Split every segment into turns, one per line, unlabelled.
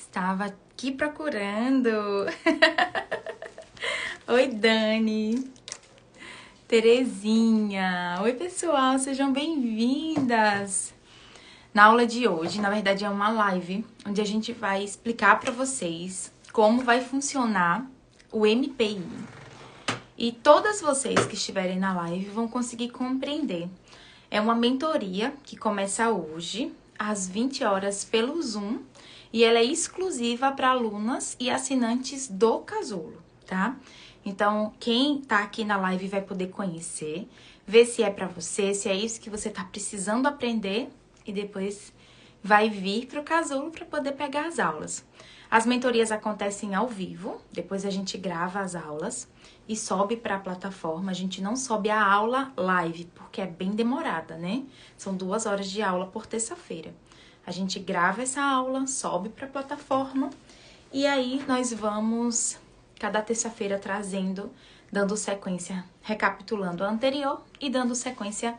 Estava aqui procurando. Oi, Dani. Terezinha. Oi, pessoal, sejam bem-vindas. Na aula de hoje, na verdade, é uma live onde a gente vai explicar para vocês como vai funcionar o MPI. E todas vocês que estiverem na live vão conseguir compreender. É uma mentoria que começa hoje, às 20 horas, pelo Zoom. E ela é exclusiva para alunas e assinantes do Casulo, tá? Então, quem tá aqui na live vai poder conhecer, ver se é para você, se é isso que você tá precisando aprender e depois vai vir pro Casulo para poder pegar as aulas. As mentorias acontecem ao vivo, depois a gente grava as aulas e sobe para a plataforma. A gente não sobe a aula live, porque é bem demorada, né? São 2 horas de aula por terça-feira. A gente grava essa aula, sobe para a plataforma e aí nós vamos, cada terça-feira, dando sequência, recapitulando a anterior e dando sequência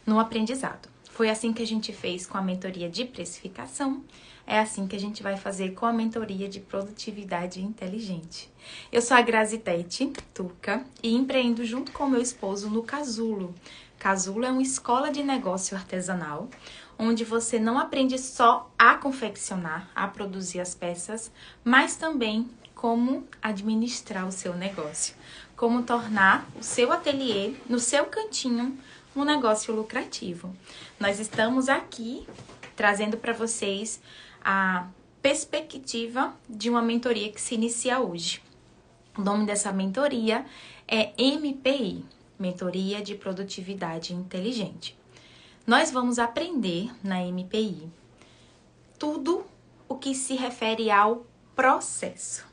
no aprendizado. Foi assim que a gente fez com a mentoria de precificação, é assim que a gente vai fazer com a mentoria de produtividade inteligente. Eu sou a Grazitete Tuca e empreendo junto com meu esposo no Casulo. Casulo é uma escola de negócio artesanal, onde você não aprende só a confeccionar, a produzir as peças, mas também como administrar o seu negócio, como tornar o seu ateliê, no seu cantinho, um negócio lucrativo. Nós estamos aqui trazendo para vocês a perspectiva de uma mentoria que se inicia hoje. O nome dessa mentoria é MPI, Mentoria de Produtividade Inteligente. Nós vamos aprender na MPI tudo o que se refere ao processo.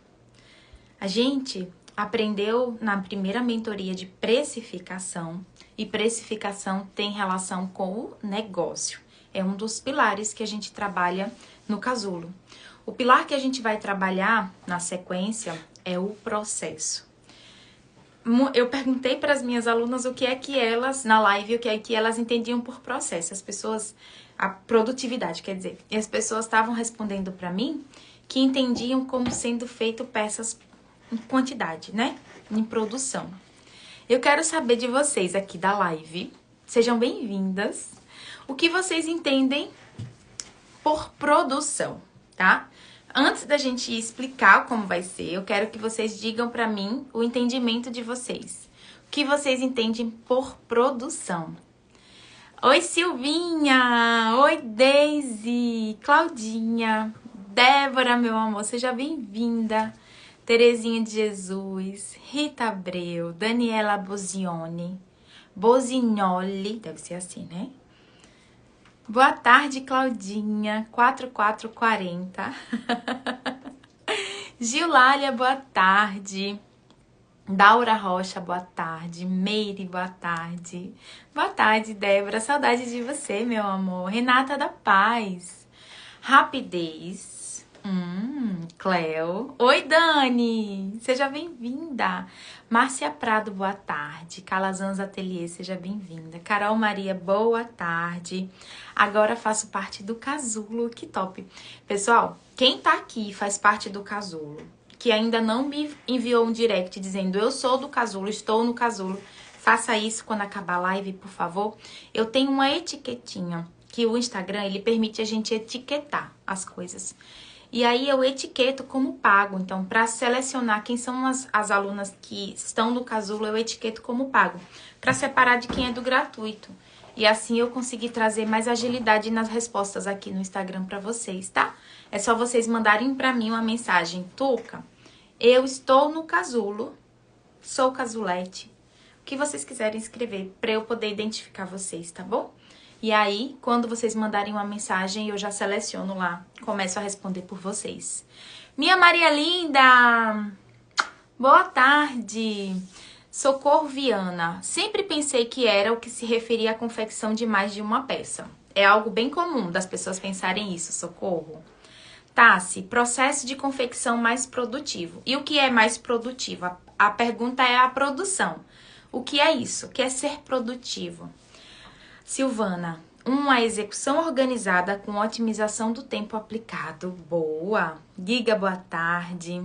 A gente aprendeu na primeira mentoria de precificação, e precificação tem relação com o negócio. É um dos pilares que a gente trabalha no Casulo. O pilar que a gente vai trabalhar na sequência é o processo. Eu perguntei para as minhas alunas o que é que elas, na live, o que é que elas entendiam por processo. As pessoas, a produtividade, quer dizer, e as pessoas estavam respondendo para mim que entendiam como sendo feito peças em quantidade, né? Em produção. Eu quero saber de vocês aqui da live, sejam bem-vindas, o que vocês entendem por produção, tá? Antes da gente explicar como vai ser, eu quero que vocês digam para mim o entendimento de vocês. O que vocês entendem por produção? Oi, Silvinha! Oi, Deise! Claudinha! Débora, meu amor, seja bem-vinda! Terezinha de Jesus, Rita Abreu, Daniela Bozioni, Bozignoli, deve ser assim, né? Boa tarde, Claudinha, 4440. Gilália, boa tarde. Daura Rocha, boa tarde. Meire, boa tarde. Boa tarde, Débora, saudade de você, meu amor. Renata da Paz. Rapidez. Cleo. Oi, Dani, seja bem-vinda. Márcia Prado, boa tarde. Calazans Ateliê, seja bem-vinda. Carol Maria, boa tarde. Agora faço parte do Casulo, que top. Pessoal, quem tá aqui e faz parte do Casulo, que ainda não me enviou um direct dizendo eu sou do Casulo, estou no Casulo, faça isso quando acabar a live, por favor. Eu tenho uma etiquetinha que o Instagram, ele permite a gente etiquetar as coisas. E aí eu etiqueto como pago. Então, para selecionar quem são as alunas que estão no Casulo, eu etiqueto como pago. Para separar de quem é do gratuito. E assim eu consegui trazer mais agilidade nas respostas aqui no Instagram para vocês, tá? É só vocês mandarem para mim uma mensagem. Tuca, eu estou no Casulo, sou Casulete. O que vocês quiserem escrever para eu poder identificar vocês, tá bom? E aí, quando vocês mandarem uma mensagem, eu já seleciono lá, começo a responder por vocês. Minha Maria Linda! Boa tarde! Socorro Viana. Sempre pensei que era o que se referia à confecção de mais de uma peça. É algo bem comum das pessoas pensarem isso, Socorro. Tassi, processo de confecção mais produtivo. E o que é mais produtivo? A pergunta é a produção. O que é isso? O que é ser produtivo? Silvana, uma execução organizada com otimização do tempo aplicado. Boa! Giga, boa tarde.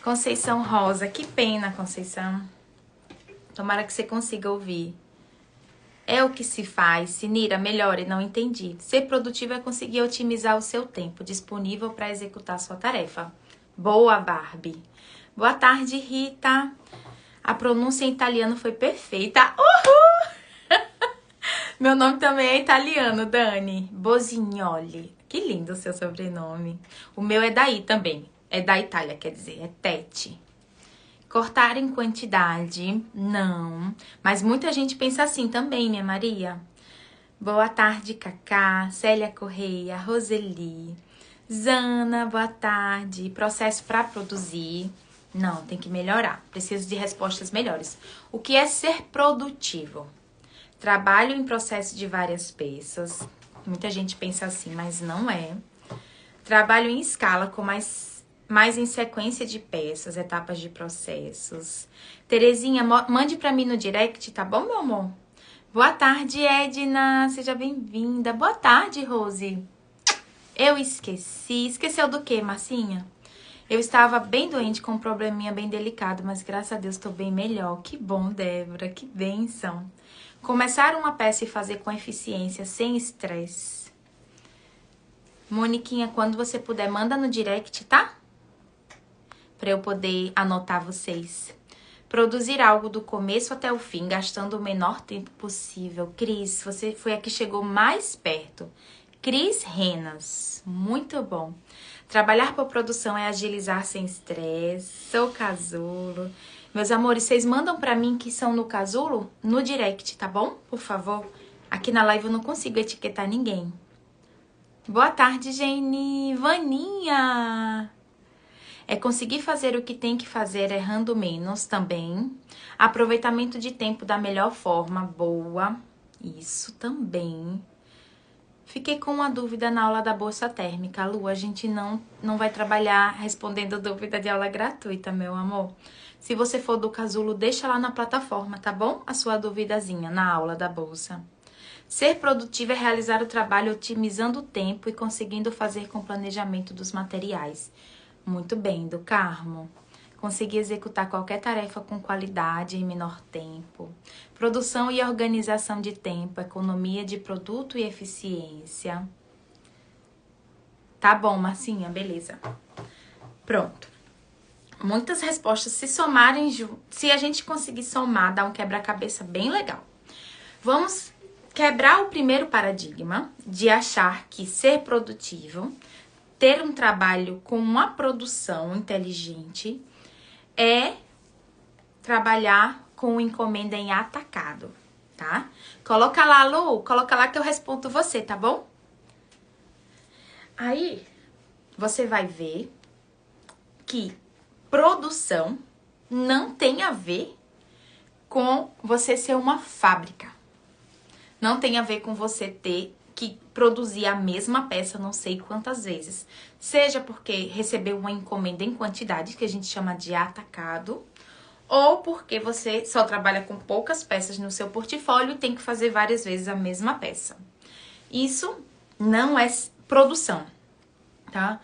Conceição Rosa, que pena, Conceição. Tomara que você consiga ouvir. É o que se faz. Sinira, melhore, não entendi. Ser produtivo é conseguir otimizar o seu tempo disponível para executar sua tarefa. Boa, Barbie. Boa tarde, Rita. A pronúncia em italiano foi perfeita. Uhul! Meu nome também é italiano, Dani. Bosignoli. Que lindo o seu sobrenome. O meu é daí também. É da Itália, quer dizer, é Tete. Cortar em quantidade, não. Mas muita gente pensa assim também, minha Maria. Boa tarde, Cacá, Célia Correia, Roseli, Zana, boa tarde. Processo para produzir. Não, tem que melhorar. Preciso de respostas melhores. O que é ser produtivo? Trabalho em processo de várias peças. Muita gente pensa assim, mas não é. Trabalho em escala com mais em sequência de peças, etapas de processos. Terezinha, mande pra mim no direct, tá bom, meu amor? Boa tarde, Edna. Seja bem-vinda. Boa tarde, Rose. Eu esqueci. Esqueceu do quê, Marcinha? Eu estava bem doente com um probleminha bem delicado, mas graças a Deus estou bem melhor. Que bom, Débora. Que bênção. Começar uma peça e fazer com eficiência, sem estresse. Moniquinha, quando você puder, manda no direct, tá? Para eu poder anotar vocês. Produzir algo do começo até o fim, gastando o menor tempo possível. Cris, você foi a que chegou mais perto. Cris Renas, muito bom. Trabalhar por produção é agilizar sem estresse. Sou casulo. Meus amores, vocês mandam para mim que são no casulo no direct, tá bom? Por favor. Aqui na live eu não consigo etiquetar ninguém. Boa tarde, Jenny. Vaninha. É conseguir fazer o que tem que fazer errando menos também. Aproveitamento de tempo da melhor forma. Boa. Isso também. Fiquei com uma dúvida na aula da bolsa térmica. Lu, a gente não vai trabalhar respondendo dúvida de aula gratuita, meu amor. Se você for do casulo, deixa lá na plataforma, tá bom? A sua duvidazinha na aula da bolsa. Ser produtivo é realizar o trabalho otimizando o tempo e conseguindo fazer com planejamento dos materiais. Muito bem, do Carmo. Conseguir executar qualquer tarefa com qualidade em menor tempo. Produção e organização de tempo, economia de produto e eficiência. Tá bom, Marcinha, beleza. Pronto. Muitas respostas se somarem junto. Se a gente conseguir somar, dá um quebra-cabeça bem legal. Vamos quebrar o primeiro paradigma de achar que ser produtivo, ter um trabalho com uma produção inteligente, é trabalhar com encomenda em atacado, tá? Coloca lá, Lu, coloca lá que eu respondo você, tá bom? Aí, você vai ver que produção não tem a ver com você ser uma fábrica. Não tem a ver com você ter que produzir a mesma peça não sei quantas vezes. Seja porque recebeu uma encomenda em quantidade, que a gente chama de atacado, ou porque você só trabalha com poucas peças no seu portfólio e tem que fazer várias vezes a mesma peça. Isso não é produção, tá?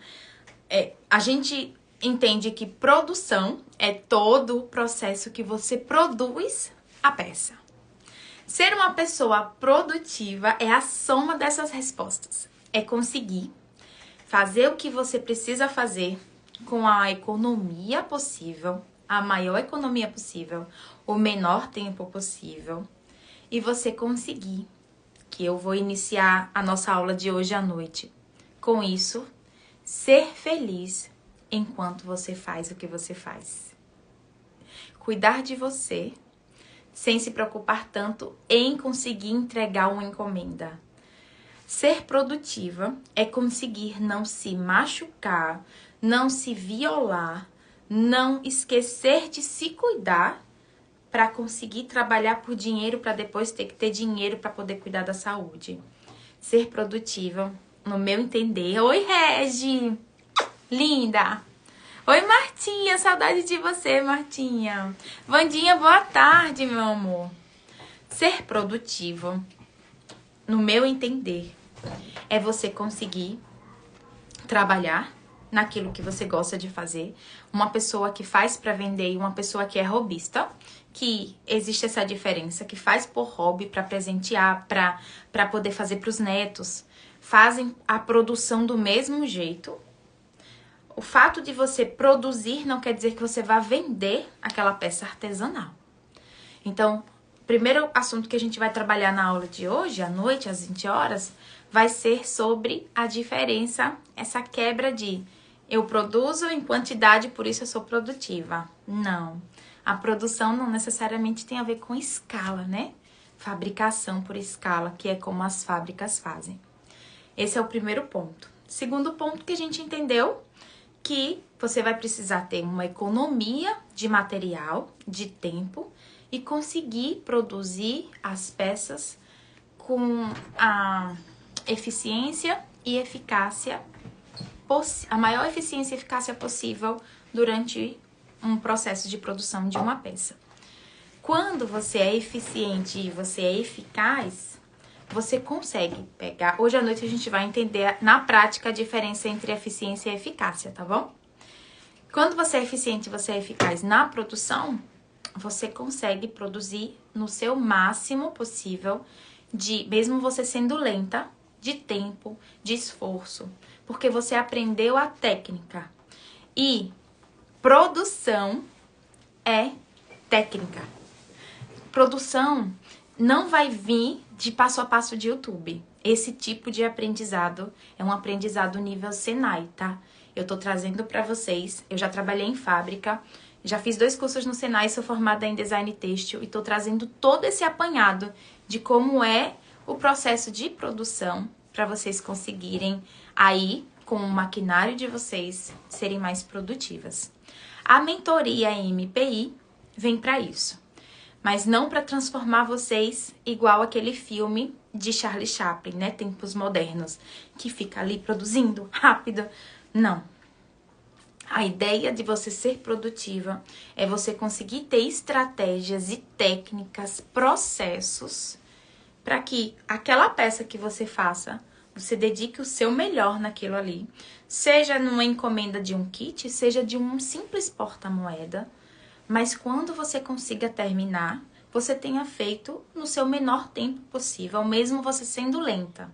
A gente entende que produção é todo o processo que você produz a peça. Ser uma pessoa produtiva é a soma dessas respostas. É conseguir fazer o que você precisa fazer com a economia possível, a maior economia possível, o menor tempo possível. E você conseguir, que eu vou iniciar a nossa aula de hoje à noite. Com isso, ser feliz enquanto você faz o que você faz. Cuidar de você sem se preocupar tanto em conseguir entregar uma encomenda. Ser produtiva é conseguir não se machucar, não se violar, não esquecer de se cuidar para conseguir trabalhar por dinheiro para depois ter que ter dinheiro para poder cuidar da saúde. Ser produtiva, no meu entender. Oi, Regi! Linda! Oi, Martinha, saudade de você, Martinha. Vandinha, boa tarde, meu amor. Ser produtivo no meu entender, é você conseguir trabalhar naquilo que você gosta de fazer. Uma pessoa que faz para vender e uma pessoa que é hobbyista, que existe essa diferença, que faz por hobby, para presentear, para poder fazer para os netos, fazem a produção do mesmo jeito. O fato de você produzir não quer dizer que você vá vender aquela peça artesanal. Então, o primeiro assunto que a gente vai trabalhar na aula de hoje, à noite, às 20 horas, vai ser sobre a diferença, essa quebra de eu produzo em quantidade, por isso eu sou produtiva. Não. A produção não necessariamente tem a ver com escala, né? Fabricação por escala, que é como as fábricas fazem. Esse é o primeiro ponto. Segundo ponto que a gente entendeu, que você vai precisar ter uma economia de material, de tempo, e conseguir produzir as peças com a eficiência e eficácia, a maior eficiência e eficácia possível durante um processo de produção de uma peça. Quando você é eficiente e você é eficaz, você consegue pegar... Hoje à noite a gente vai entender na prática a diferença entre eficiência e eficácia, tá bom? Quando você é eficiente e você é eficaz na produção, você consegue produzir no seu máximo possível, mesmo você sendo lenta, de tempo, de esforço, porque você aprendeu a técnica. E produção é técnica. Produção não vai vir de passo a passo de YouTube. Esse tipo de aprendizado é um aprendizado nível Senai, tá? Eu tô trazendo pra vocês, eu já trabalhei em fábrica, já fiz 2 cursos no Senai, sou formada em design têxtil e tô trazendo todo esse apanhado de como é o processo de produção para vocês conseguirem aí, com o maquinário de vocês, serem mais produtivas. A mentoria MPI vem para isso, mas não para transformar vocês igual aquele filme de Charlie Chaplin, né? Tempos modernos, que fica ali produzindo rápido. Não. A ideia de você ser produtiva é você conseguir ter estratégias e técnicas, processos, para que aquela peça que você faça, você dedique o seu melhor naquilo ali. Seja numa encomenda de um kit, seja de um simples porta-moeda, mas quando você consiga terminar, você tenha feito no seu menor tempo possível, mesmo você sendo lenta.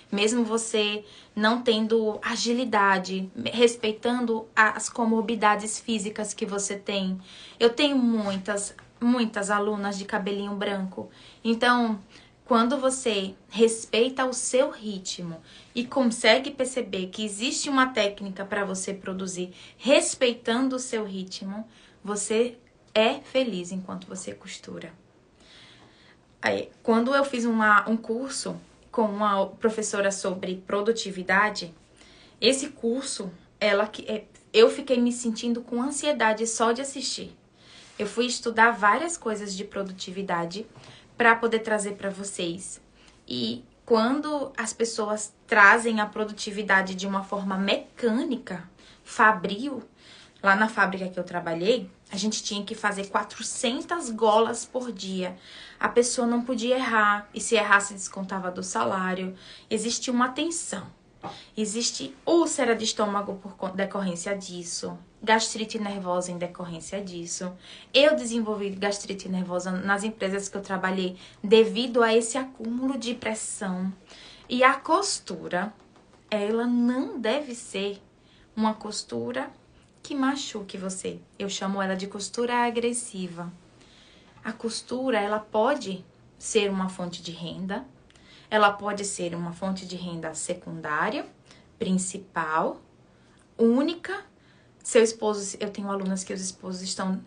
Mesmo você não tendo agilidade, respeitando as comorbidades físicas que você tem. Eu tenho muitas alunas de cabelinho branco. Então, quando você respeita o seu ritmo e consegue perceber que existe uma técnica para você produzir respeitando o seu ritmo, você é feliz enquanto você costura. Aí, quando eu fiz um curso com uma professora sobre produtividade, esse curso, eu fiquei me sentindo com ansiedade só de assistir. Eu fui estudar várias coisas de produtividade para poder trazer para vocês. E quando as pessoas trazem a produtividade de uma forma mecânica, fabril, lá na fábrica que eu trabalhei, a gente tinha que fazer 400 golas por dia. A pessoa não podia errar, e se errasse descontava do salário. Existe uma tensão. Existe úlcera de estômago por decorrência disso, gastrite nervosa em decorrência disso. Eu desenvolvi gastrite nervosa nas empresas que eu trabalhei devido a esse acúmulo de pressão. E a costura, ela não deve ser uma costura que machuque você. Eu chamo ela de costura agressiva. A costura, ela pode ser uma fonte de renda, ela pode ser uma fonte de renda secundária, principal, única. Seu esposo, eu tenho alunas que os esposos estão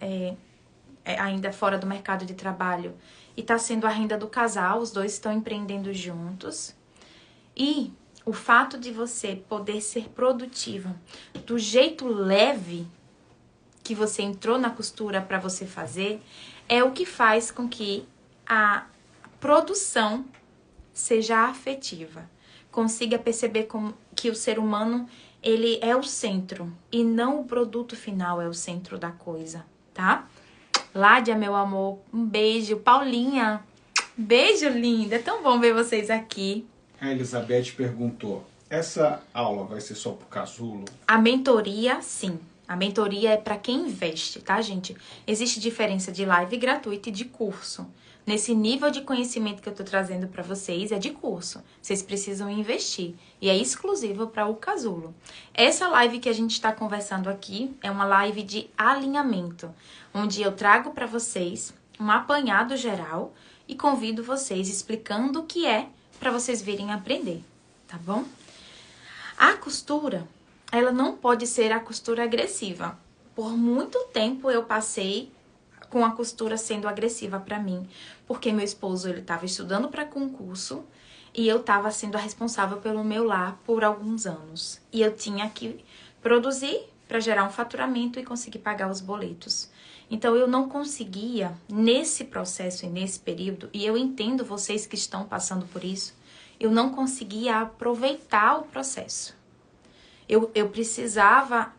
ainda fora do mercado de trabalho e está sendo a renda do casal, os dois estão empreendendo juntos. E o fato de você poder ser produtiva do jeito leve que você entrou na costura para você fazer é o que faz com que a produção seja afetiva. Consiga perceber que o ser humano, ele é o centro e não o produto final é o centro da coisa, tá? Ládia, meu amor, um beijo. Paulinha, Beijo, linda. É tão bom ver vocês aqui.
A Elizabeth perguntou, essa aula vai ser só pro casulo?
A mentoria, sim. A mentoria é para quem investe, tá, gente? Existe diferença de live gratuita e de curso. Nesse nível de conhecimento que eu tô trazendo para vocês, é de curso. Vocês precisam investir. E é exclusivo para o casulo. Essa live que a gente está conversando aqui é uma live de alinhamento, onde eu trago para vocês um apanhado geral e convido vocês explicando o que é para vocês virem aprender, tá bom? A costura, ela não pode ser a costura agressiva. Por muito tempo eu passei com a costura sendo agressiva para mim, porque meu esposo ele estava estudando para concurso e eu estava sendo a responsável pelo meu lar por alguns anos. E eu tinha que produzir para gerar um faturamento e conseguir pagar os boletos. Então eu não conseguia, nesse processo e nesse período, e eu entendo vocês que estão passando por isso, eu não conseguia aproveitar o processo. Eu precisava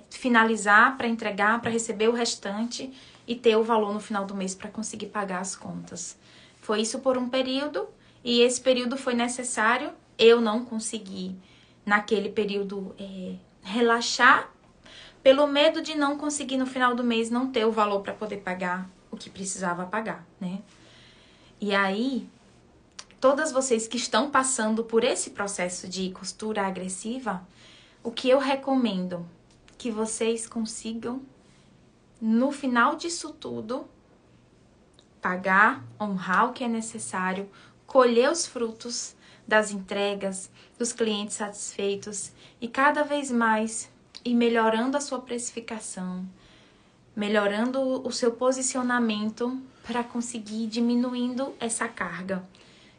finalizar para entregar, para receber o restante e ter o valor no final do mês para conseguir pagar as contas. Foi isso por um período e esse período foi necessário. Eu não consegui, naquele período, relaxar pelo medo de não conseguir no final do mês não ter o valor para poder pagar o que precisava pagar, né? E aí, todas vocês que estão passando por esse processo de costura agressiva, o que eu recomendo que vocês consigam, no final disso tudo, pagar, honrar o que é necessário, colher os frutos das entregas, dos clientes satisfeitos e cada vez mais ir melhorando a sua precificação, melhorando o seu posicionamento para conseguir ir diminuindo essa carga.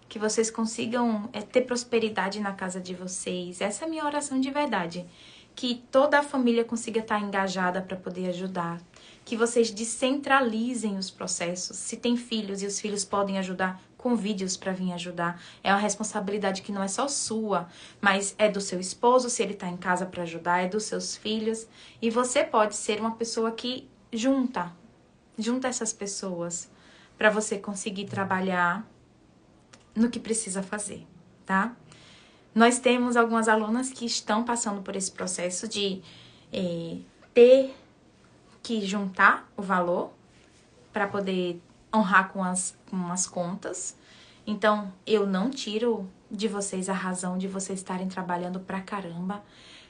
Que vocês consigam ter prosperidade na casa de vocês. Essa é a minha oração de verdade. Que toda a família consiga estar engajada para poder ajudar. Que vocês descentralizem os processos. Se tem filhos e os filhos podem ajudar, convide-os para vir ajudar. É uma responsabilidade que não é só sua, mas é do seu esposo, se ele está em casa para ajudar, é dos seus filhos. E você pode ser uma pessoa que junta essas pessoas para você conseguir trabalhar no que precisa fazer, tá? Nós temos algumas alunas que estão passando por esse processo de ter que juntar o valor para poder honrar com as contas. Então, eu não tiro de vocês a razão de vocês estarem trabalhando pra caramba,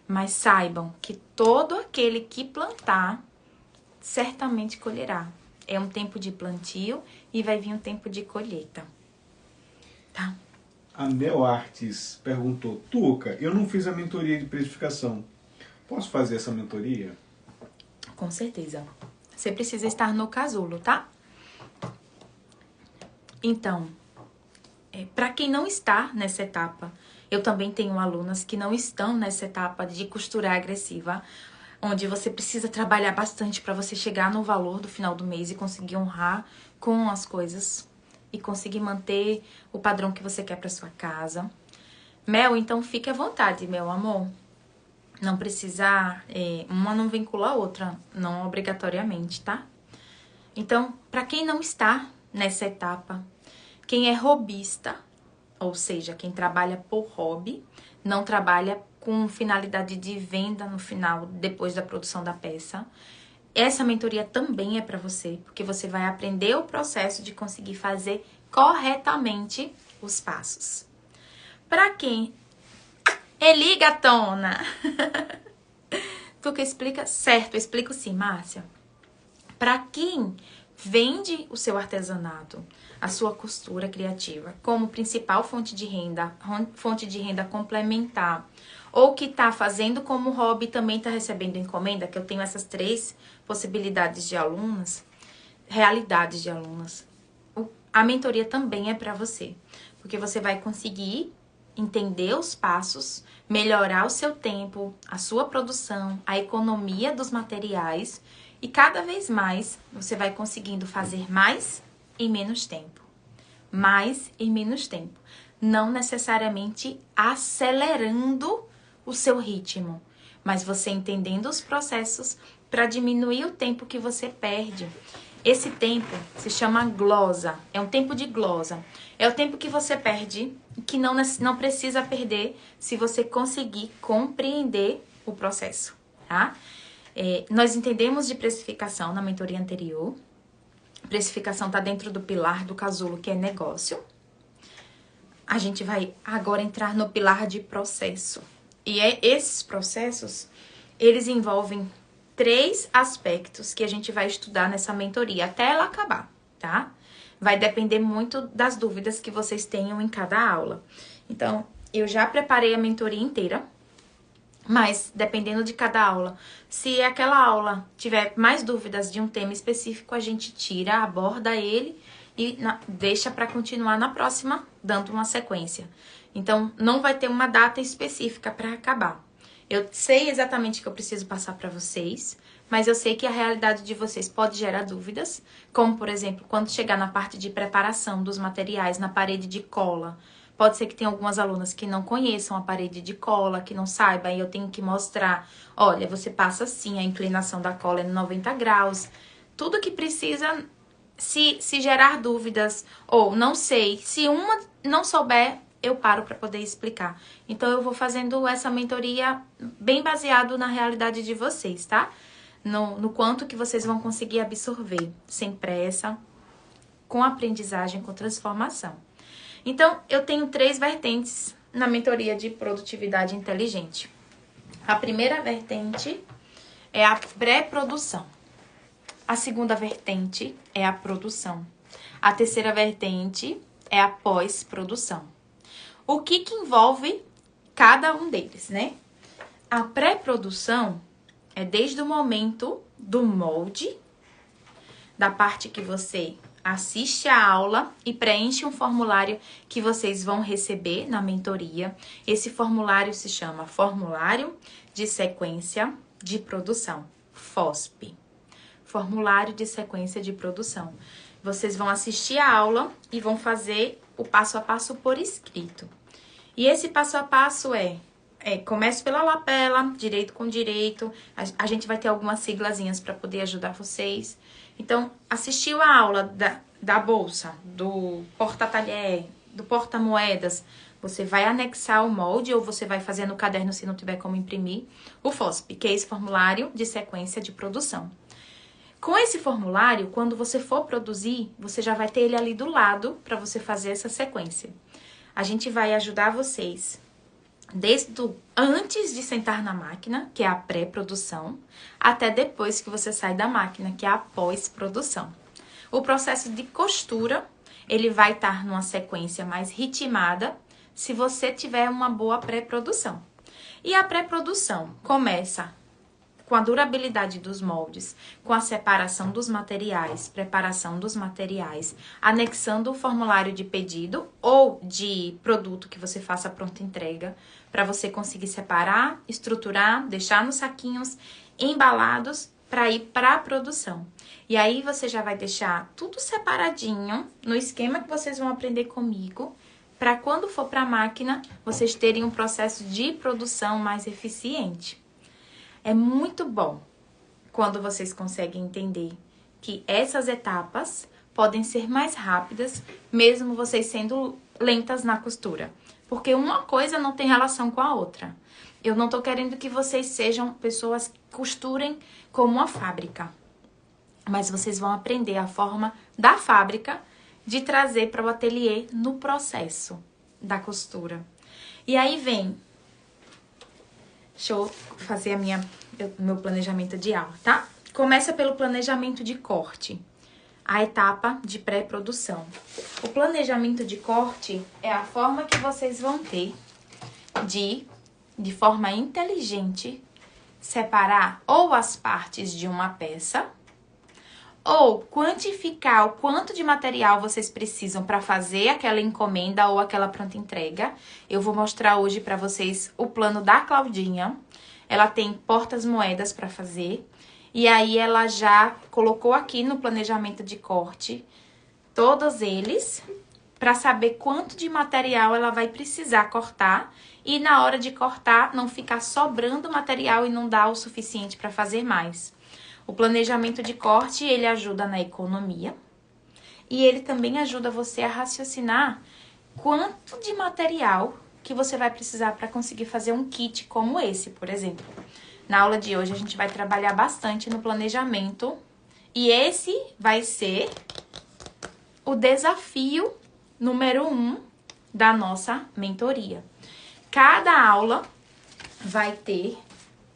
mas saibam que todo aquele que plantar, certamente colherá. É um tempo de plantio e vai vir um tempo de colheita. Tá.
A Mel Artes perguntou, Tuca, eu não fiz a mentoria de precificação. Posso fazer essa mentoria?
Com certeza. Você precisa estar no casulo, tá? Então, para quem não está nessa etapa, eu também tenho alunas que não estão nessa etapa de costura agressiva, onde você precisa trabalhar bastante para você chegar no valor do final do mês e conseguir honrar com as coisas e conseguir manter o padrão que você quer para sua casa. Mel, então fique à vontade, meu amor. Não precisa, uma não vincula a outra, não obrigatoriamente, tá? Então, para quem não está nessa etapa, quem é hobbyista, ou seja, quem trabalha por hobby, não trabalha com finalidade de venda no final, depois da produção da peça, essa mentoria também é para você, porque você vai aprender o processo de conseguir fazer corretamente os passos. Para quem... Eli, gatona! Tuca, explica certo, eu explico sim, Márcia. Para quem vende o seu artesanato, a sua costura criativa, como principal fonte de renda complementar, ou que está fazendo como hobby também está recebendo encomenda, que eu tenho essas 3 possibilidades de alunas, realidades de alunas. A mentoria também é para você, porque você vai conseguir entender os passos, melhorar o seu tempo, a sua produção, a economia dos materiais e cada vez mais você vai conseguindo fazer mais em menos tempo. Mais em menos tempo. Não necessariamente acelerando o seu ritmo, mas você entendendo os processos para diminuir o tempo que você perde Esse tempo se chama glosa, é um tempo de glosa. É o tempo que você perde, que não precisa perder se você conseguir compreender o processo, tá? Nós entendemos de precificação na mentoria anterior. Precificação está dentro do pilar do casulo, que é negócio. A gente vai agora entrar no pilar de processo. E esses processos, eles envolvem 3 aspectos que a gente vai estudar nessa mentoria até ela acabar, tá? Vai depender muito das dúvidas que vocês tenham em cada aula. Então, eu já preparei a mentoria inteira, mas dependendo de cada aula, se aquela aula tiver mais dúvidas de um tema específico, a gente tira, aborda ele e deixa para continuar na próxima, dando uma sequência. Então, não vai ter uma data específica para acabar. Eu sei exatamente o que eu preciso passar para vocês, mas eu sei que a realidade de vocês pode gerar dúvidas, como, por exemplo, quando chegar na parte de preparação dos materiais na parede de cola. Pode ser que tenha algumas alunas que não conheçam a parede de cola, que não saibam, e eu tenho que mostrar, olha, você passa assim, a inclinação da cola é 90 graus. Tudo que precisa, se gerar dúvidas, ou não sei, se uma não souber, eu paro para poder explicar. Então, eu vou fazendo essa mentoria bem baseado na realidade de vocês, tá? No quanto que vocês vão conseguir absorver, sem pressa, com aprendizagem, com transformação. Então, eu tenho 3 vertentes na mentoria de produtividade inteligente. A primeira vertente é a pré-produção. A segunda vertente é a produção. A terceira vertente é a pós-produção. O que envolve cada um deles, né? A pré-produção é desde o momento do molde, da parte que você assiste a aula e preenche um formulário que vocês vão receber na mentoria. Esse formulário se chama Formulário de Sequência de Produção, FOSP. Formulário de Sequência de Produção. Vocês vão assistir a aula e vão fazer o passo a passo por escrito. E esse passo a passo começo pela lapela, direito com direito. A gente vai ter algumas siglazinhas para poder ajudar vocês. Então, assistiu a aula da bolsa, do porta-talher, do porta-moedas, você vai anexar o molde ou você vai fazer no caderno se não tiver como imprimir, o FOSP, que é esse formulário de sequência de produção. Com esse formulário, quando você for produzir, você já vai ter ele ali do lado para você fazer essa sequência. A gente vai ajudar vocês antes de sentar na máquina, que é a pré-produção, até depois que você sai da máquina, que é a pós-produção. O processo de costura, ele vai estar numa sequência mais ritmada, se você tiver uma boa pré-produção. E a pré-produção começa com a durabilidade dos moldes, com a separação dos materiais, preparação dos materiais, anexando o formulário de pedido ou de produto que você faça pronta entrega, para você conseguir separar, estruturar, deixar nos saquinhos embalados para ir para a produção. E aí você já vai deixar tudo separadinho no esquema que vocês vão aprender comigo, para quando for para a máquina, vocês terem um processo de produção mais eficiente. É muito bom quando vocês conseguem entender que essas etapas podem ser mais rápidas, mesmo vocês sendo lentas na costura. Porque uma coisa não tem relação com a outra. Eu não tô querendo que vocês sejam pessoas que costurem como uma fábrica. Mas vocês vão aprender a forma da fábrica de trazer para o ateliê no processo da costura. E aí vem... Deixa eu fazer meu planejamento de aula, tá? Começa pelo planejamento de corte, a etapa de pré-produção. O planejamento de corte é a forma que vocês vão ter de forma inteligente, separar ou as partes de uma peça, ou quantificar o quanto de material vocês precisam para fazer aquela encomenda ou aquela pronta entrega. Eu vou mostrar hoje para vocês o plano da Claudinha. Ela tem portas-moedas para fazer. E aí ela já colocou aqui no planejamento de corte todos eles para saber quanto de material ela vai precisar cortar. E na hora de cortar não ficar sobrando material e não dar o suficiente para fazer mais. O planejamento de corte, ele ajuda na economia e ele também ajuda você a raciocinar quanto de material que você vai precisar para conseguir fazer um kit como esse, por exemplo. Na aula de hoje a gente vai trabalhar bastante no planejamento e esse vai ser o desafio número 1 da nossa mentoria. Cada aula vai ter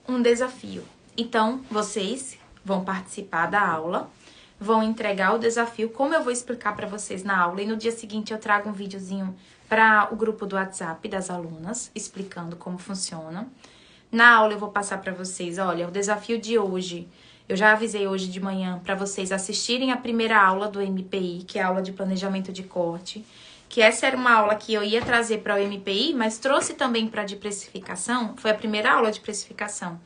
um desafio. Então, vocês vão participar da aula, vão entregar o desafio, como eu vou explicar para vocês na aula, e no dia seguinte eu trago um videozinho para o grupo do WhatsApp das alunas, explicando como funciona. Na aula eu vou passar para vocês, olha, o desafio de hoje, eu já avisei hoje de manhã para vocês assistirem a primeira aula do MPI, que é a aula de planejamento de corte, que essa era uma aula que eu ia trazer para o MPI, mas trouxe também para de precificação, foi a primeira aula de precificação,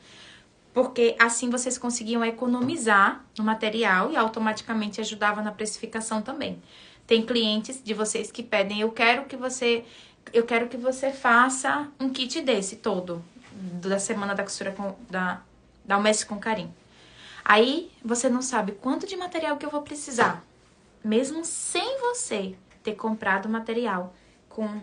porque assim vocês conseguiam economizar no material e automaticamente ajudava na precificação também. Tem clientes de vocês que pedem, eu quero que você faça um kit desse todo, da semana da costura da Umestre com Carinho. Aí você não sabe quanto de material que eu vou precisar, mesmo sem você ter comprado material com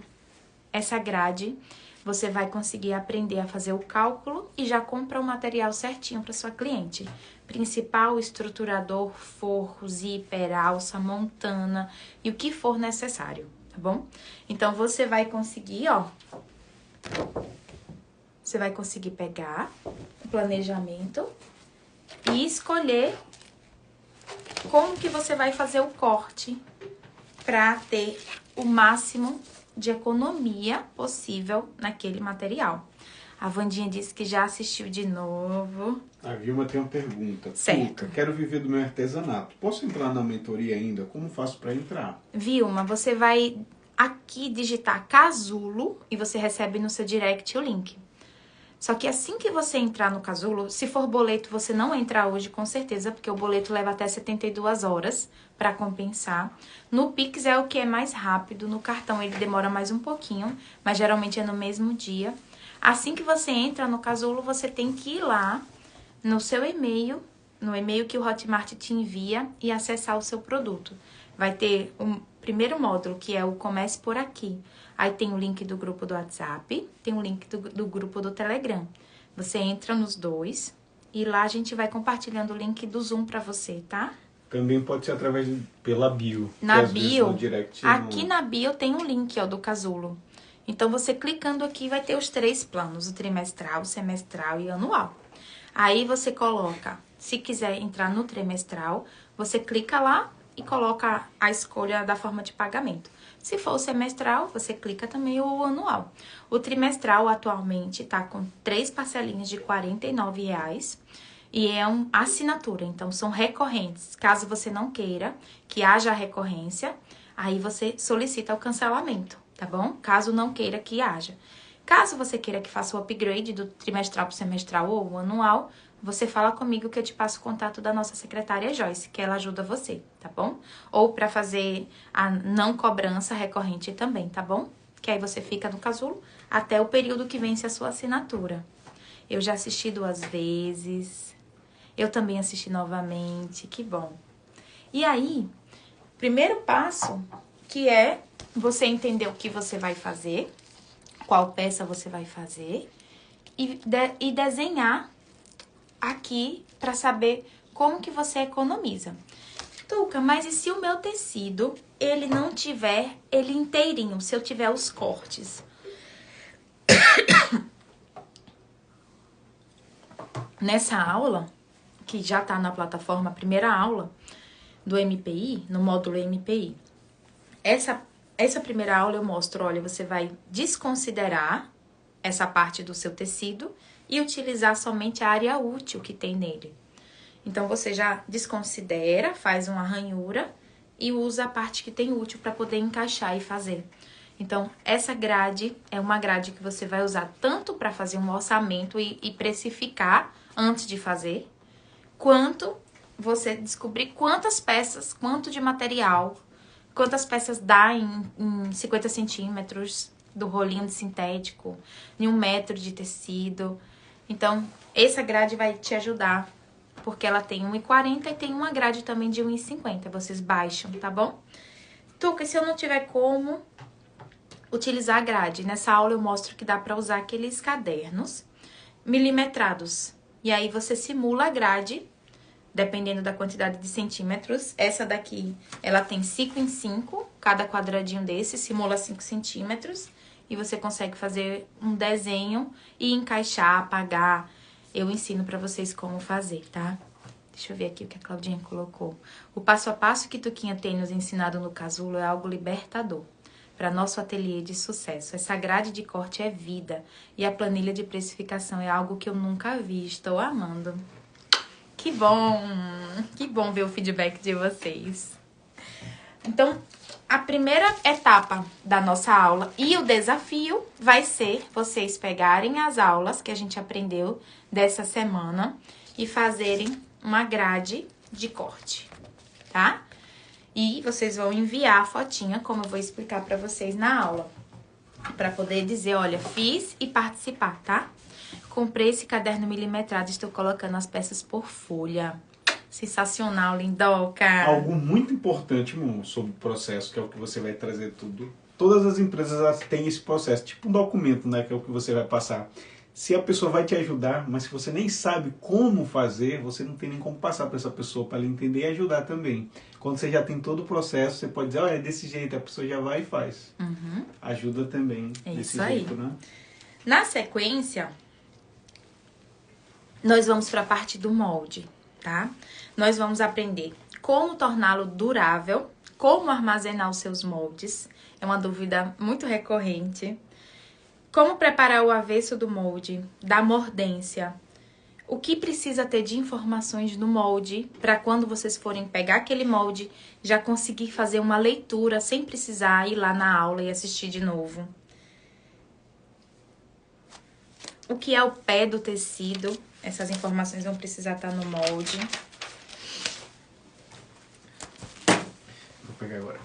essa grade, você vai conseguir aprender a fazer o cálculo e já compra o material certinho para sua cliente. Principal, estruturador, forro, zíper, alça, montana e o que for necessário, tá bom? Então, você vai conseguir, ó, você vai conseguir pegar o planejamento e escolher como que você vai fazer o corte para ter o máximo de economia possível naquele material. A Vandinha disse que já assistiu de novo.
A Vilma tem uma pergunta.
Certo.
Tuca, quero viver do meu artesanato. Posso entrar na mentoria ainda? Como faço para entrar?
Vilma, você vai aqui digitar Casulo e você recebe no seu direct o link. Só que assim que você entrar no Casulo, se for boleto, você não entra hoje com certeza, porque o boleto leva até 72 horas para compensar. No Pix é o que é mais rápido, no cartão ele demora mais um pouquinho, mas geralmente é no mesmo dia. Assim que você entra no Casulo, você tem que ir lá no seu e-mail, no e-mail que o Hotmart te envia e acessar o seu produto. Vai ter o primeiro módulo, que é o Comece por Aqui. Aí tem o link do grupo do WhatsApp, tem o link do grupo do Telegram. Você entra nos dois e lá a gente vai compartilhando o link do Zoom pra você, tá?
Também pode ser pela bio.
Na bio,
no direct
aqui na bio tem um link, ó, do Casulo. Então, você clicando aqui vai ter os 3 planos, o trimestral, o semestral e anual. Aí você coloca, se quiser entrar no trimestral, você clica lá e coloca a escolha da forma de pagamento. Se for o semestral, você clica também o anual. O trimestral atualmente tá com 3 parcelinhas de R$ 49,00 e é uma assinatura, então são recorrentes. Caso você não queira que haja recorrência, aí você solicita o cancelamento, tá bom? Caso não queira que haja. Caso você queira que faça o upgrade do trimestral para o semestral ou o anual, você fala comigo que eu te passo o contato da nossa secretária Joyce, que ela ajuda você, tá bom? Ou para fazer a não cobrança recorrente também, tá bom? Que aí você fica no casulo até o período que vence a sua assinatura. Eu já assisti 2 vezes, eu também assisti novamente, que bom. E aí, primeiro passo, que é você entender o que você vai fazer, qual peça você vai fazer e desenhar aqui para saber como que você economiza. Tuca, mas e se o meu tecido, ele não tiver ele inteirinho, se eu tiver os cortes? Nessa aula, que já tá na plataforma, a primeira aula do MPI, no módulo MPI, essa primeira aula eu mostro, olha, você vai desconsiderar essa parte do seu tecido e utilizar somente a área útil que tem nele. Então, você já desconsidera, faz uma ranhura e usa a parte que tem útil para poder encaixar e fazer. Então, essa grade é uma grade que você vai usar tanto para fazer um orçamento e precificar antes de fazer, quanto você descobrir quantas peças, quanto de material, quantas peças dá em 50 centímetros do rolinho de sintético, em 1 metro de tecido. Então, essa grade vai te ajudar porque ela tem 1,40 e tem uma grade também de 1,50. Vocês baixam, tá bom? Tuca, se eu não tiver como utilizar a grade, nessa aula eu mostro que dá pra usar aqueles cadernos milimetrados. E aí você simula a grade, dependendo da quantidade de centímetros. Essa daqui, ela tem 5 em 5, cada quadradinho desse simula 5 centímetros. E você consegue fazer um desenho e encaixar, apagar. Eu ensino pra vocês como fazer, tá? Deixa eu ver aqui o que a Claudinha colocou. O passo a passo que Tuquinha tem nos ensinado no casulo é algo libertador para nosso ateliê de sucesso. Essa grade de corte é vida e a planilha de precificação é algo que eu nunca vi. Estou amando. Que bom ver o feedback de vocês. Então, a primeira etapa da nossa aula e o desafio vai ser vocês pegarem as aulas que a gente aprendeu dessa semana e fazerem uma grade de corte, tá? E vocês vão enviar a fotinha, como eu vou explicar pra vocês na aula, pra poder dizer, olha, fiz e participar, tá? Comprei esse caderno milimetrado, estou colocando as peças por folha. Sensacional, lindoca!
Algo muito importante, Momo, sobre o processo, que é o que você vai trazer tudo. Todas as empresas elas têm esse processo, tipo um documento, né, que é o que você vai passar. Se a pessoa vai te ajudar, mas se você nem sabe como fazer, você não tem nem como passar para essa pessoa, para ela entender e ajudar também. Quando você já tem todo o processo, você pode dizer, olha, é desse jeito, a pessoa já vai e faz.
Uhum.
Ajuda também desse jeito, né?
Na sequência, nós vamos para a parte do molde, tá? Nós vamos aprender como torná-lo durável, como armazenar os seus moldes. É uma dúvida muito recorrente. Como preparar o avesso do molde, da mordência. O que precisa ter de informações no molde para quando vocês forem pegar aquele molde, já conseguir fazer uma leitura sem precisar ir lá na aula e assistir de novo. O que é o pé do tecido? Essas informações vão precisar estar no molde.
Vou pegar agora.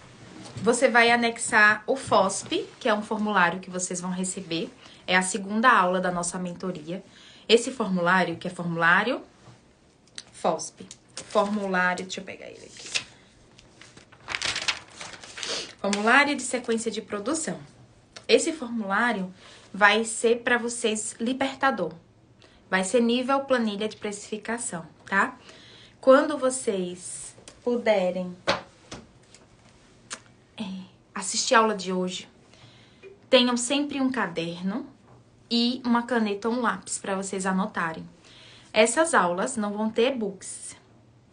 Você vai anexar o FOSP, que é um formulário que vocês vão receber. É a segunda aula da nossa mentoria. Esse formulário, que é formulário FOSP. Formulário, deixa eu pegar ele aqui. Formulário de sequência de produção. Esse formulário vai ser para vocês libertador. Vai ser nível planilha de precificação, tá? Quando vocês puderem assistir a aula de hoje, tenham sempre um caderno e uma caneta ou um lápis para vocês anotarem. Essas aulas não vão ter e-books,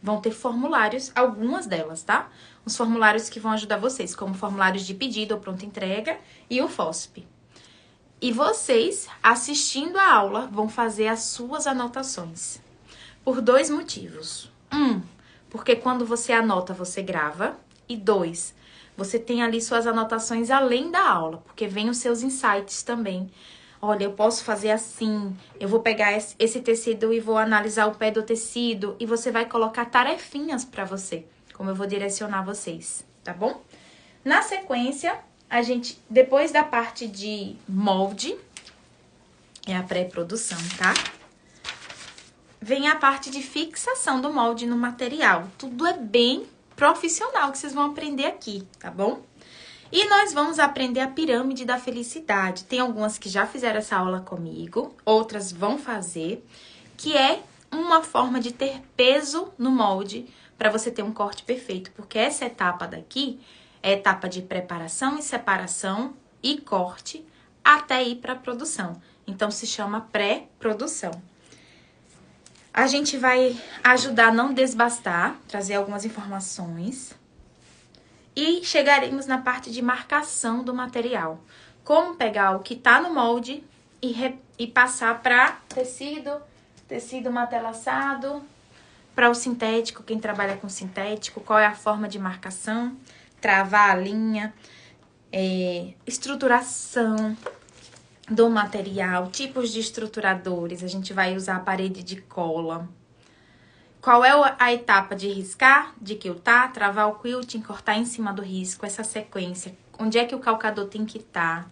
vão ter formulários, algumas delas, tá? Os formulários que vão ajudar vocês, como formulários de pedido ou pronta entrega e o FOSP. E vocês, assistindo a aula, vão fazer as suas anotações. Por 2 motivos. Porque quando você anota, você grava. E 2, você tem ali suas anotações além da aula, porque vem os seus insights também. Olha, eu posso fazer assim, eu vou pegar esse tecido e vou analisar o pé do tecido, e você vai colocar tarefinhas para você, como eu vou direcionar vocês, tá bom? Na sequência, a gente, depois da parte de molde, é a pré-produção, tá? Vem a parte de fixação do molde no material. Tudo é bem profissional que vocês vão aprender aqui, tá bom? E nós vamos aprender a pirâmide da felicidade. Tem algumas que já fizeram essa aula comigo, outras vão fazer, que é uma forma de ter peso no molde para você ter um corte perfeito, porque essa etapa daqui é etapa de preparação e separação e corte até ir para a produção. Então, se chama pré-produção. A gente vai ajudar a não desbastar, trazer algumas informações. E chegaremos na parte de marcação do material. Como pegar o que tá no molde e passar para tecido matelaçado, para o sintético, quem trabalha com sintético, qual é a forma de marcação, travar a linha, estruturação do material, tipos de estruturadores, a gente vai usar a parede de cola. Qual é a etapa de riscar, de quiltar, travar o quilting, cortar em cima do risco, essa sequência, onde é que o calcador tem que estar.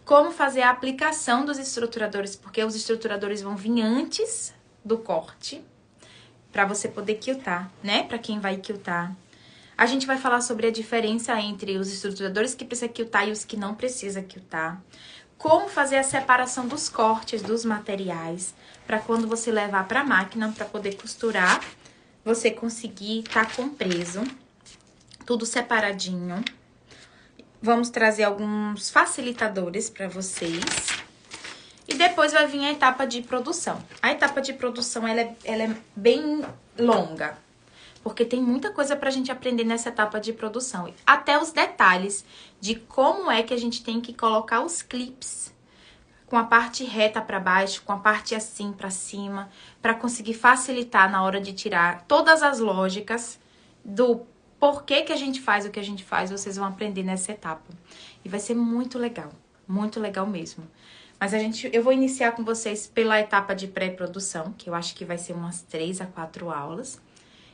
Como fazer a aplicação dos estruturadores, porque os estruturadores vão vir antes do corte, para você poder quiltar, né? Para quem vai quiltar. A gente vai falar sobre a diferença entre os estruturadores que precisam quiltar e os que não precisam quiltar. Como fazer a separação dos cortes dos materiais para quando você levar para a máquina para poder costurar, você conseguir estar com peso, tudo separadinho. Vamos trazer alguns facilitadores para vocês. E depois vai vir a etapa de produção. A etapa de produção, ela é bem longa, porque tem muita coisa pra gente aprender nessa etapa de produção. Até os detalhes de como é que a gente tem que colocar os clips com a parte reta pra baixo, com a parte assim pra cima, pra conseguir facilitar na hora de tirar todas as lógicas do porquê que a gente faz o que a gente faz, vocês vão aprender nessa etapa. E vai ser muito legal mesmo. Mas eu vou iniciar com vocês pela etapa de pré-produção, que eu acho que vai ser umas 3 a 4 aulas.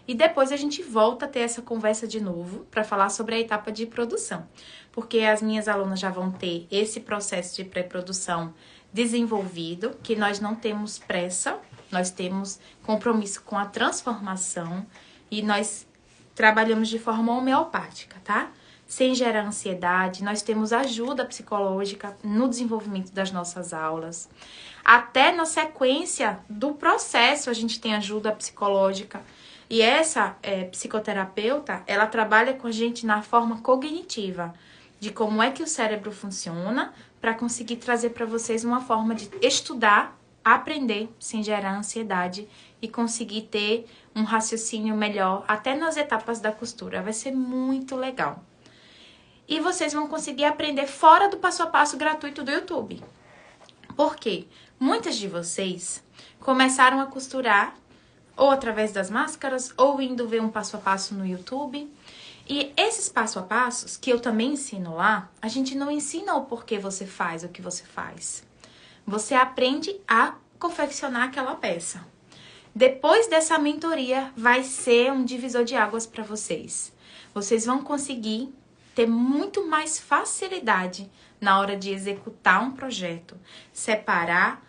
E depois a gente volta a ter essa conversa de novo para falar sobre a etapa de produção. Porque as minhas alunas já vão ter esse processo de pré-produção desenvolvido, que nós não temos pressa, nós temos compromisso com a transformação e nós trabalhamos de forma homeopática, tá? Sem gerar ansiedade, nós temos ajuda psicológica no desenvolvimento das nossas aulas. Até na sequência do processo a gente tem ajuda psicológica. E essa psicoterapeuta, ela trabalha com a gente na forma cognitiva, de como é que o cérebro funciona, para conseguir trazer para vocês uma forma de estudar, aprender sem gerar ansiedade e conseguir ter um raciocínio melhor até nas etapas da costura. Vai ser muito legal. E vocês vão conseguir aprender fora do passo a passo gratuito do YouTube. Por quê? Muitas de vocês começaram a costurar ou através das máscaras, ou indo ver um passo a passo no YouTube. E esses passo a passos, que eu também ensino lá, a gente não ensina o porquê você faz o que você faz. Você aprende a confeccionar aquela peça. Depois dessa mentoria, vai ser um divisor de águas para vocês. Vocês vão conseguir ter muito mais facilidade na hora de executar um projeto, separar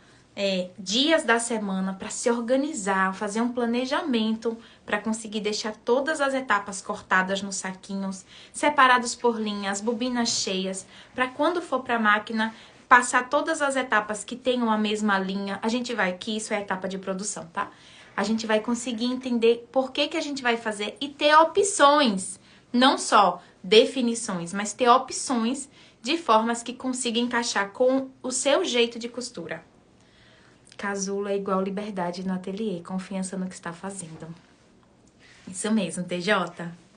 dias da semana para se organizar, fazer um planejamento para conseguir deixar todas as etapas cortadas nos saquinhos, separados por linhas, bobinas cheias, para quando for para a máquina, passar todas as etapas que tenham a mesma linha. A gente vai, que isso é a etapa de produção, tá? A gente vai conseguir entender por que a gente vai fazer e ter opções, não só definições, mas ter opções de formas que consiga encaixar com o seu jeito de costura. Casulo é igual liberdade no ateliê, confiança no que está fazendo. Isso mesmo, TJ.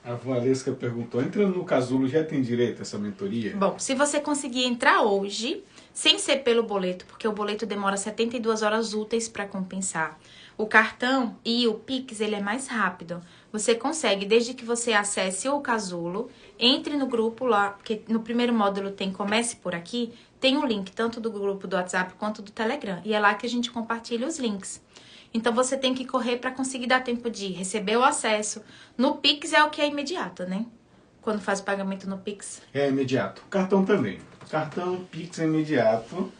A Valesca perguntou, entrando no Casulo já tem direito a essa mentoria?
Bom, se você conseguir entrar hoje, sem ser pelo boleto, porque o boleto demora 72 horas úteis para compensar. O cartão e o Pix, ele é mais rápido. Você consegue, desde que você acesse o Casulo, entre no grupo lá, porque no primeiro módulo tem Comece por Aqui, tem um link tanto do grupo do WhatsApp quanto do Telegram. E é lá que a gente compartilha os links. Então, você tem que correr para conseguir dar tempo de receber o acesso. No Pix é o que é imediato, né? Quando faz o pagamento no Pix.
É imediato. Cartão também. Cartão, Pix é imediato.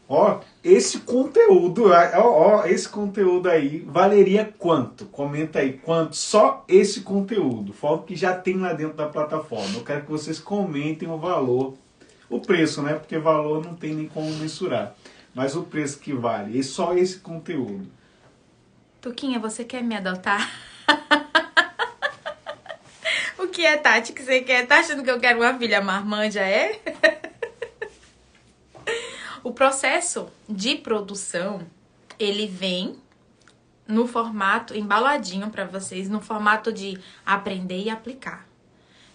Ó, esse conteúdo aí valeria quanto? Comenta aí quanto só esse conteúdo. Fora que já tem lá dentro da plataforma. Eu quero que vocês comentem o valor, o preço, né? Porque valor não tem nem como mensurar. Mas o preço que vale, e só esse conteúdo.
Tuquinha, você quer me adotar? O que é, Tati, que você quer? Tá achando que eu quero uma filha marmanja, é? O processo de produção, ele vem no formato embaladinho para vocês, no formato de aprender e aplicar.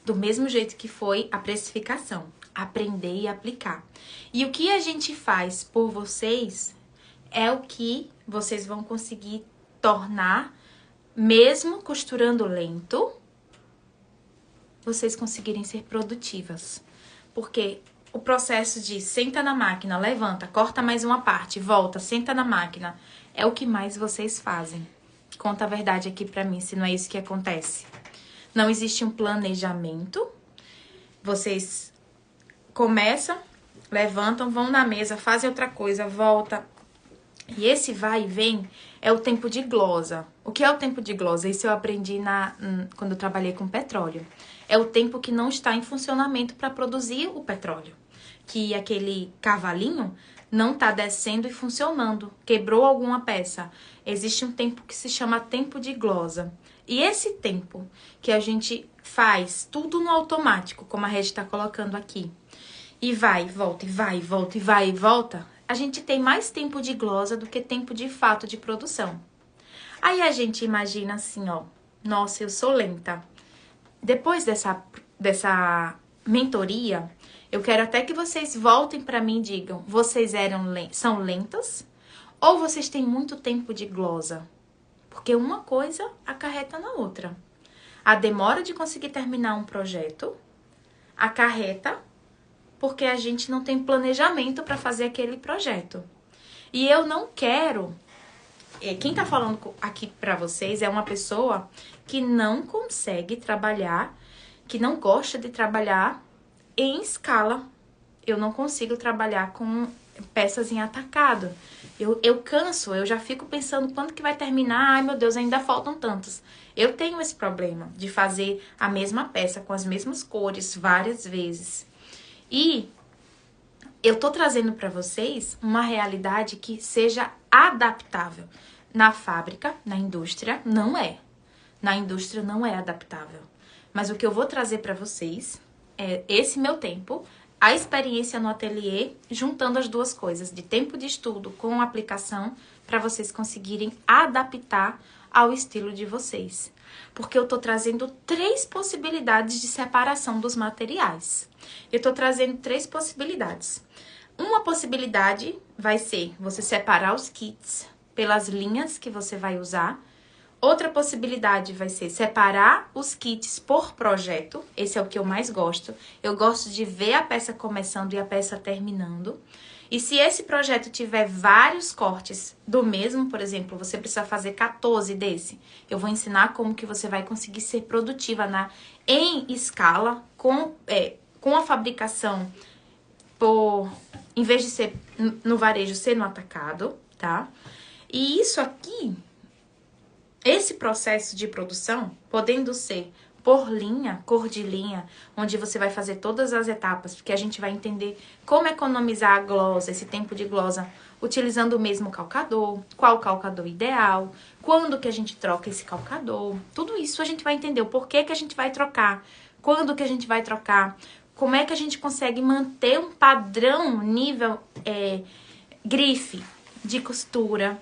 Do mesmo jeito que foi a precificação, aprender e aplicar. E o que a gente faz por vocês é o que vocês vão conseguir tornar, mesmo costurando lento, vocês conseguirem ser produtivas. Porque o processo de senta na máquina, levanta, corta mais uma parte, volta, senta na máquina, é o que mais vocês fazem. Conta a verdade aqui pra mim, se não é isso que acontece. Não existe um planejamento. Vocês começam, levantam, vão na mesa, fazem outra coisa, volta, E esse vai e vem é o tempo de glosa. O que é o tempo de glosa? Isso eu aprendi quando eu trabalhei com petróleo. É o tempo que não está em funcionamento para produzir o petróleo. Que aquele cavalinho não está descendo e funcionando. Quebrou alguma peça. Existe um tempo que se chama tempo de glosa. E esse tempo que a gente faz tudo no automático, como a Regi está colocando aqui, e vai, volta, e vai, volta, e vai, e volta, a gente tem mais tempo de glosa do que tempo de fato de produção. Aí a gente imagina assim, ó, nossa, eu sou lenta. Depois dessa mentoria, eu quero até que vocês voltem para mim e digam, vocês são lentas ou vocês têm muito tempo de glosa? Porque uma coisa acarreta na outra. A demora de conseguir terminar um projeto acarreta porque a gente não tem planejamento para fazer aquele projeto. E eu não quero... Quem tá falando aqui para vocês é uma pessoa que não consegue trabalhar, que não gosta de trabalhar em escala. Eu não consigo trabalhar com peças em atacado. Eu canso, eu já fico pensando quando que vai terminar. Ai, meu Deus, ainda faltam tantos. Eu tenho esse problema de fazer a mesma peça com as mesmas cores várias vezes. E eu tô trazendo para vocês uma realidade que seja adaptável. Na fábrica, na indústria, não é. Na indústria não é adaptável. Mas o que eu vou trazer para vocês é esse meu tempo, a experiência no ateliê, juntando as duas coisas, de tempo de estudo com aplicação, para vocês conseguirem adaptar ao estilo de vocês. Porque eu tô trazendo 3 possibilidades de separação dos materiais. Eu tô trazendo 3 possibilidades. Uma possibilidade vai ser você separar os kits pelas linhas que você vai usar. Outra possibilidade vai ser separar os kits por projeto. Esse é o que eu mais gosto. Eu gosto de ver a peça começando e a peça terminando. E se esse projeto tiver vários cortes do mesmo, por exemplo, você precisa fazer 14 desse, eu vou ensinar como que você vai conseguir ser produtiva em escala, com a fabricação, em vez de ser no varejo, ser no atacado, tá? E isso aqui, esse processo de produção, podendo ser por linha, cor de linha, onde você vai fazer todas as etapas, porque a gente vai entender como economizar a glosa, esse tempo de glosa, utilizando o mesmo calcador, qual calcador ideal, quando que a gente troca esse calcador, tudo isso a gente vai entender, o porquê que a gente vai trocar, quando que a gente vai trocar, como é que a gente consegue manter um padrão, nível, grife de costura.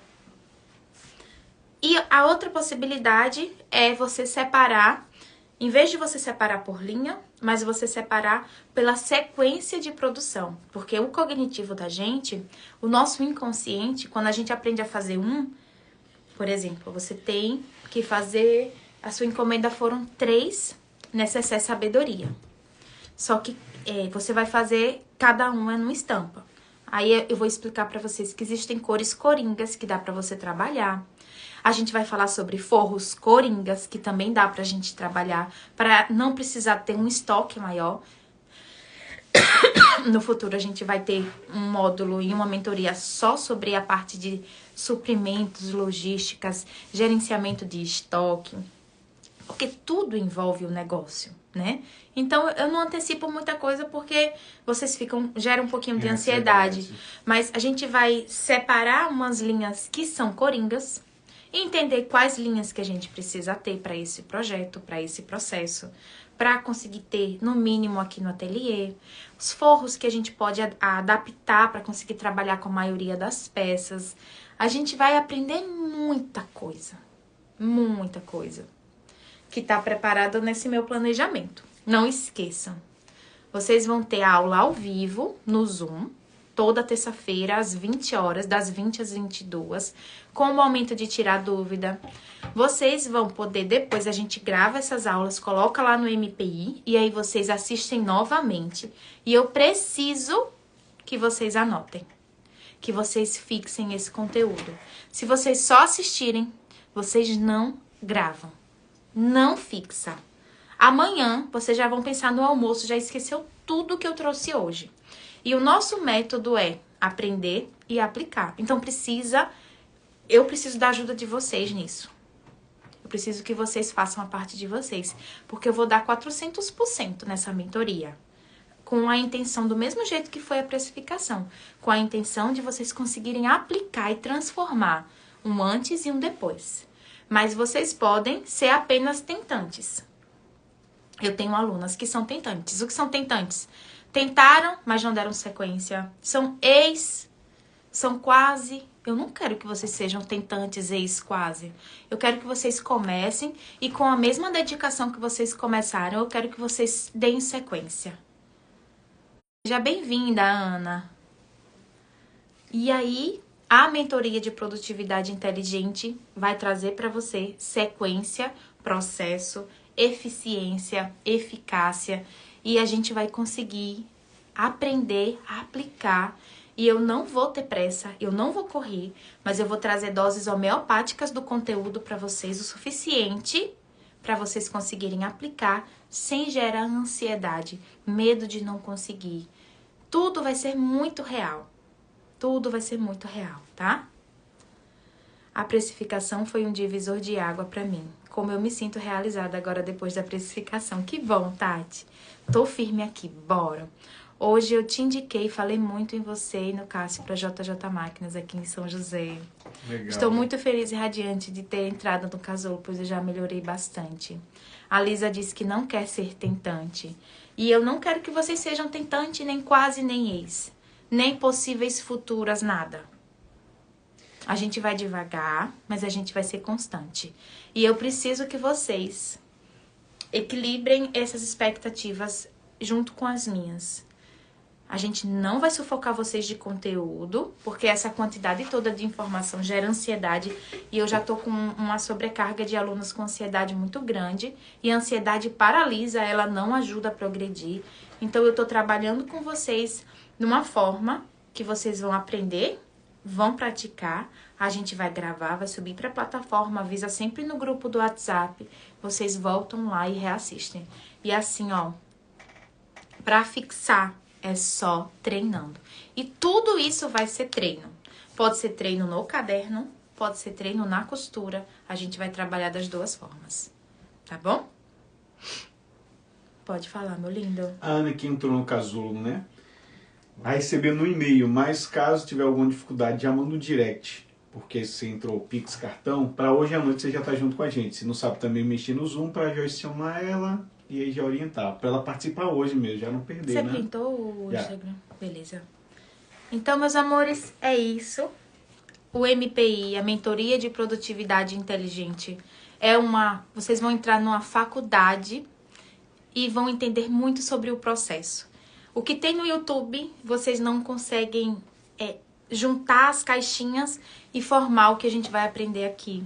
E a outra possibilidade é você separar, em vez de você separar por linha, mas você separar pela sequência de produção. Porque o cognitivo da gente, o nosso inconsciente, quando a gente aprende a fazer por exemplo, você tem que fazer, a sua encomenda foram 3 necessaire sabedoria. Só que você vai fazer cada uma numa estampa. Aí eu vou explicar pra vocês que existem cores coringas que dá pra você trabalhar. A gente vai falar sobre forros coringas, que também dá pra gente trabalhar, para não precisar ter um estoque maior. No futuro a gente vai ter um módulo e uma mentoria só sobre a parte de suprimentos, logísticas, gerenciamento de estoque, porque tudo envolve o negócio, né? Então eu não antecipo muita coisa porque vocês geram um pouquinho de ansiedade. Mas a gente vai separar umas linhas que são coringas, e entender quais linhas que a gente precisa ter para esse projeto, para esse processo, para conseguir ter, no mínimo, aqui no ateliê, os forros que a gente pode adaptar para conseguir trabalhar com a maioria das peças. A gente vai aprender muita coisa que está preparada nesse meu planejamento. Não esqueçam, vocês vão ter aula ao vivo no Zoom, toda terça-feira, às 20 horas, das 20 às 22, com o momento de tirar dúvida. Vocês vão poder, depois a gente grava essas aulas, coloca lá no MPI, e aí vocês assistem novamente. E eu preciso que vocês anotem, que vocês fixem esse conteúdo. Se vocês só assistirem, vocês não gravam, não fixa. Amanhã, vocês já vão pensar no almoço, já esqueceu tudo que eu trouxe hoje. E o nosso método é aprender e aplicar. Então, eu preciso da ajuda de vocês nisso. Eu preciso que vocês façam a parte de vocês, porque eu vou dar 400% nessa mentoria, com a intenção, do mesmo jeito que foi a precificação, com a intenção de vocês conseguirem aplicar e transformar um antes e um depois. Mas vocês podem ser apenas tentantes. Eu tenho alunas que são tentantes. O que são tentantes? Tentaram, mas não deram sequência. São quase. Eu não quero que vocês sejam tentantes, quase. Eu quero que vocês comecem e com a mesma dedicação que vocês começaram, eu quero que vocês deem sequência. Seja bem-vinda, Ana. E aí, a mentoria de produtividade inteligente vai trazer para você sequência, processo, eficiência, eficácia, e a gente vai conseguir aprender a aplicar. E eu não vou ter pressa, eu não vou correr, mas eu vou trazer doses homeopáticas do conteúdo para vocês, o suficiente para vocês conseguirem aplicar sem gerar ansiedade, medo de não conseguir. Tudo vai ser muito real. Tudo vai ser muito real, tá? A precificação foi um divisor de água para mim. Como eu me sinto realizada agora depois da precificação. Que bom, Tati. Tô firme aqui, bora. Hoje eu te indiquei, falei muito em você e no Cássio para JJ Máquinas aqui em São José.
Legal.
Estou muito feliz e radiante de ter entrado no Casulo, pois eu já melhorei bastante. A Lisa disse que não quer ser tentante. E eu não quero que vocês sejam tentante, nem quase, nem ex. Nem possíveis futuras, nada. A gente vai devagar, mas a gente vai ser constante. E eu preciso que vocês equilibrem essas expectativas junto com as minhas. A gente não vai sufocar vocês de conteúdo, porque essa quantidade toda de informação gera ansiedade. E eu já tô com uma sobrecarga de alunos com ansiedade muito grande. E a ansiedade paralisa, ela não ajuda a progredir. Então eu tô trabalhando com vocês de uma forma que vocês vão aprender, vão praticar. A gente vai gravar, vai subir para a plataforma, avisa sempre no grupo do WhatsApp. Vocês voltam lá e reassistem. E assim, ó, para fixar, é só treinando. E tudo isso vai ser treino. Pode ser treino no caderno, pode ser treino na costura. A gente vai trabalhar das duas formas. Tá bom? Pode falar, meu lindo.
A Ana que entrou no Casulo, né? Vai receber no e-mail, mas caso tiver alguma dificuldade, já manda um direct. Porque se entrou Pix cartão, para hoje à noite você já tá junto com a gente. Se não sabe também mexer no Zoom, pra Joyce chamar ela e aí já orientar. Pra ela participar hoje mesmo, já não perder,
Você
né?
printou o
Já.
Instagram? Beleza. Então, meus amores, é isso. O MPI, a Mentoria de Produtividade Inteligente, vocês vão entrar numa faculdade e vão entender muito sobre o processo. O que tem no YouTube, vocês não conseguem juntar as caixinhas e formar o que a gente vai aprender aqui.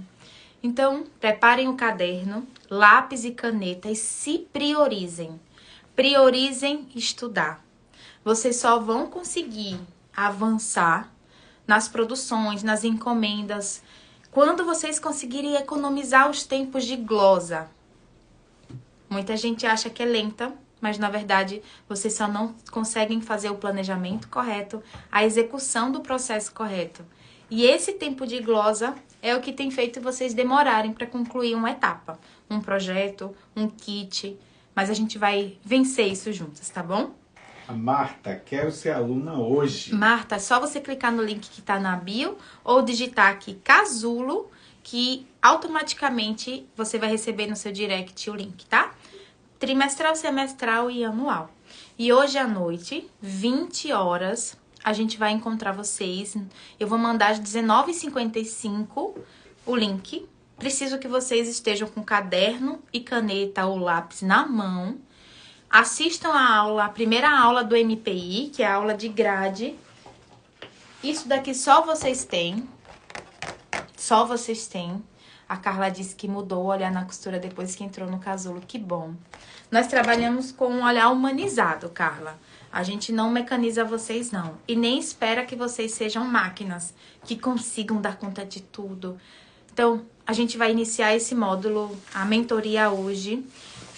Então, preparem o caderno, lápis e caneta e se priorizem. Priorizem estudar. Vocês só vão conseguir avançar nas produções, nas encomendas, quando vocês conseguirem economizar os tempos de glosa. Muita gente acha que é lenta, mas na verdade vocês só não conseguem fazer o planejamento correto, a execução do processo correto. E esse tempo de glosa é o que tem feito vocês demorarem para concluir uma etapa, um projeto, um kit, mas a gente vai vencer isso juntas, tá bom?
A Marta, quero ser aluna hoje.
Marta, é só você clicar no link que tá na bio ou digitar aqui Casulo, que automaticamente você vai receber no seu direct o link, tá? Trimestral, semestral e anual. E hoje à noite, 20 horas, a gente vai encontrar vocês. Eu vou mandar às 19h55 o link. Preciso que vocês estejam com caderno e caneta ou lápis na mão. Assistam a primeira aula do MPI, que é a aula de grade. Isso daqui só vocês têm. Só vocês têm. A Carla disse que mudou o olhar na costura depois que entrou no Casulo. Que bom. Nós trabalhamos com um olhar humanizado, Carla. A gente não mecaniza vocês, não. E nem espera que vocês sejam máquinas que consigam dar conta de tudo. Então, a gente vai iniciar esse módulo, a mentoria hoje.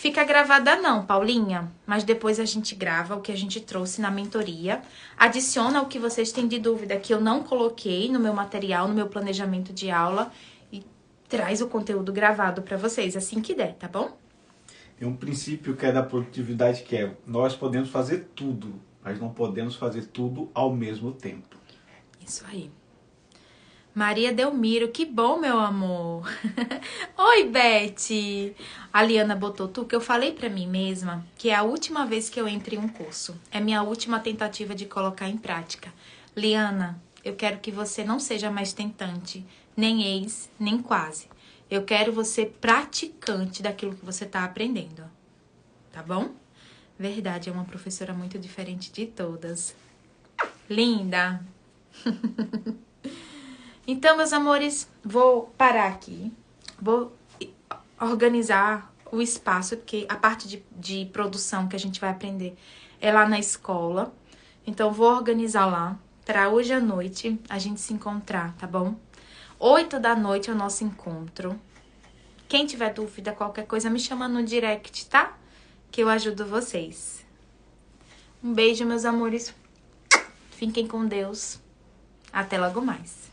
fica gravada não, Paulinha, mas depois a gente grava o que a gente trouxe na mentoria, adiciona o que vocês têm de dúvida que eu não coloquei no meu material, no meu planejamento de aula e traz o conteúdo gravado para vocês assim que der, tá bom?
Tem um princípio que é da produtividade, que é: nós podemos fazer tudo, mas não podemos fazer tudo ao mesmo tempo.
Isso aí. Maria Delmiro, que bom, meu amor. Oi, Beth. A Liana botou tu, que eu falei pra mim mesma que é a última vez que eu entro em um curso. É minha última tentativa de colocar em prática. Liana, eu quero que você não seja mais tentante, nem ex, nem quase. Eu quero você praticante daquilo que você tá aprendendo. Tá bom? Verdade, é uma professora muito diferente de todas. Linda. Então, meus amores, vou parar aqui, vou organizar o espaço, porque a parte de produção que a gente vai aprender é lá na escola. Então, vou organizar lá para hoje à noite a gente se encontrar, tá bom? 8 da noite é o nosso encontro. Quem tiver dúvida, qualquer coisa, me chama no direct, tá? Que eu ajudo vocês. Um beijo, meus amores. Fiquem com Deus. Até logo mais.